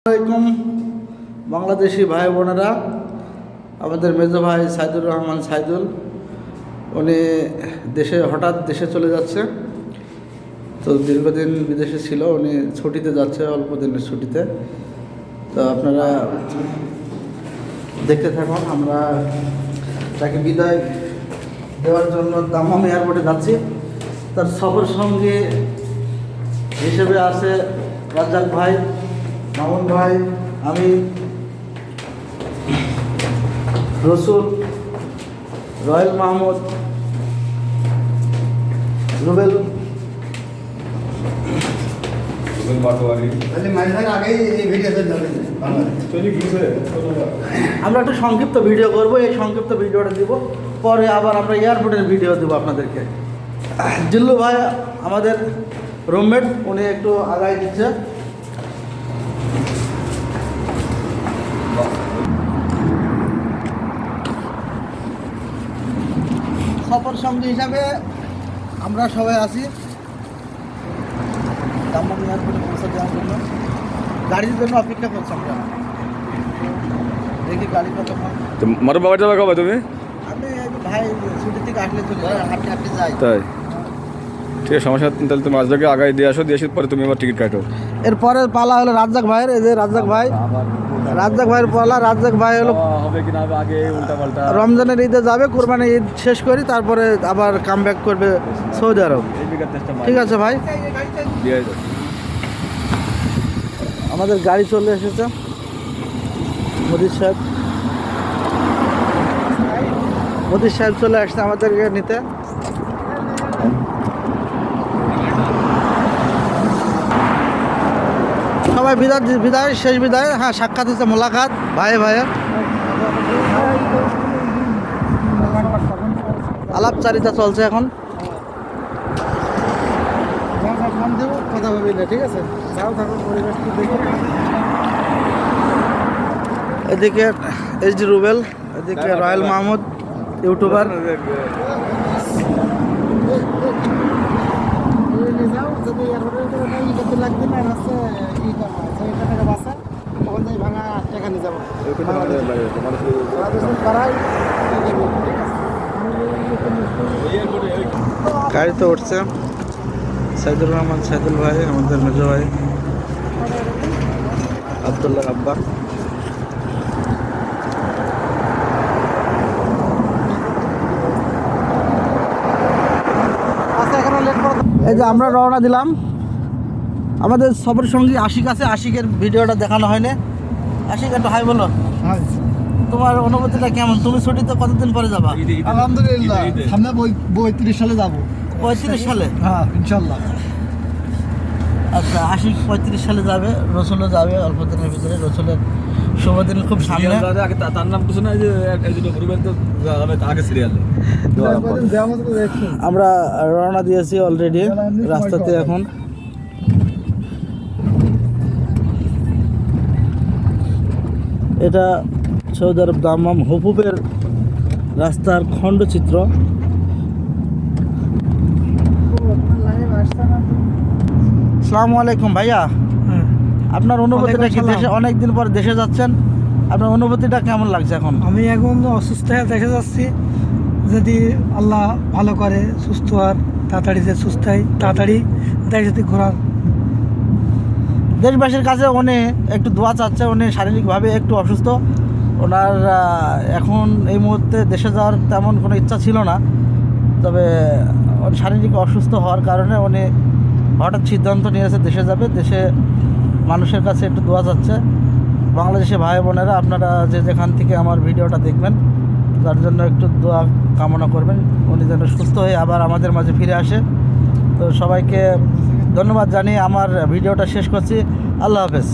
আসসালামাইকুম বাংলাদেশি ভাই বোনেরা, আমাদের মেজো ভাই সাইদুর রহমান সাইদুল উনি হঠাৎ দেশে চলে যাচ্ছে। তো দীর্ঘদিন বিদেশে ছিল, উনি ছুটিতে যাচ্ছে, অল্প দিনের ছুটিতে। তো আপনারা দেখতে থাকুন। আমরা তাকে বিদায় দেওয়ার জন্য দাম্মাম এয়ারপোর্টে যাচ্ছি। তার সফর সঙ্গী হিসেবে আছে রাজ্জাক ভাই, মামুন ভাই, আমি, রসুল, রয়েল মাহমুদ, রুবেল। আমরা একটা সংক্ষিপ্ত ভিডিও করব, এই সংক্ষিপ্ত ভিডিওটা দিব, পরে আবার আমরা এয়ারপোর্টের ভিডিও দেবো আপনাদেরকে। জিল্লু ভাই আমাদের রুমমেট, উনি একটু আগায় দিচ্ছে। সফর সঙ্গী হিসাবে আমরা সবাই আছি দাম্মাম এয়ারপোর্টে পৌঁছে দেওয়ার জন্য। গাড়ির জন্য অপেক্ষা করছি আমরা, দেখি গাড়ি কতক্ষণ। মারুফ বাবা যাবে কবে তুমি? আমি ভাই ছুটি থেকে আসলে চলে হাঁটতে হাঁটতে যাই। তাই ঠিক আছে, সমস্যা নেই। তাহলে তুমি আজকে আগায় দিয়ে আসো, দিয়ে আসার পরে তুমি আবার টিকিট কাটো। এরপরে পালা হলো রাজ্জাক ভাইয়ের। এই যে রাজ্জাক ভাইয়ের পালা। রাজ্জাক ভাই হলো হবে কিনা আগে উল্টা পাল্টা রমজানের ঈদে যাবে, কোরবানি ঈদ শেষ করি, তারপরে আবার কাম ব্যাক করবে সৌদি আরব। ঠিক আছে ভাই, আমাদের গাড়ি চলে এসেছে। মোদির সাহেব চলে আসছে আমাদেরকে নিতে। সবাই বিদায়, শেষ বিদায়। হ্যাঁ, সাক্ষাৎ হচ্ছে, মোলাকাত ভাইয়ে আলাপচারিতা চলছে এখন। কথা ভাবি না, ঠিক আছে? এদিকে এইচডি রুবেল, এদিকে রয়েল মাহমুদ ইউটিউবার। গাড়িতে উঠছে সাইদুর রহমান সাইদুল ভাই, আমাদের মেজো ভাই আব্দুল্লাহ আব্বা। এই যে আমরা রওনা দিলাম। আমাদের সফর সঙ্গী আশিক আছে, আশিকের ভিডিওটা দেখানো হয়নি। আশিক একটু হাই বলো। তোমার অনুভূতিটা কেমন? তুমি ছুটিতে কতদিন পরে যাবা? আলহামদুলিল্লাহ, সামনে 35 সালে যাবো। 35 সালে? হ্যাঁ, ইনশাল্লাহ। আচ্ছা, আশিক 35 সালে যাবে, রসুলও যাবে অল্প দিনের ভিতরে। রসুলের শুভ দিন খুব সামনে। তার নাম কিছু না, আগে সিরিয়াল। আমরা রওনা দিয়েছি অলরেডি, রাস্তাতে এখন। এটা সৌদি আরব দাম্মাম হুবুবের রাস্তার খণ্ডচিত্র। আসসালামু আলাইকুম ভাইয়া, আপনার অনুভূতিটা কি? দেশে অনেকদিন পর দেশে যাচ্ছেন, আপনার অনুভূতিটা কেমন লাগছে এখন? আমি এখন অসুস্থ হয়ে দেশে যাচ্ছি। যদি আল্লাহ ভালো করে সুস্থ হওয়ার, তাড়াতাড়ি যে সুস্থ হয়, তাড়াতাড়ি দেশ যদি ঘোরার। দেশবাসীর কাছে উনি একটু দোয়া চাচ্ছে। উনি শারীরিকভাবে একটু অসুস্থ, ওনার এখন এই মুহূর্তে দেশে যাওয়ার তেমন কোনো ইচ্ছা ছিল না। তবে শারীরিক অসুস্থ হওয়ার কারণে উনি হঠাৎ সিদ্ধান্ত নিয়েছে দেশে যাবে। দেশে মানুষের কাছে একটু দোয়া চাচ্ছে। বাংলাদেশে ভাই বোনেরা, আপনারা যে যেখান থেকে আমার ভিডিওটা দেখবেন, তার জন্য একটু দোয়া কামনা করবেন, উনি যেন সুস্থ হয়ে আবার আমাদের মাঝে ফিরে আসে। তো সবাইকে ধন্যবাদ জানিয়ে আমার ভিডিওটা শেষ করছি। আল্লাহ হাফেজ।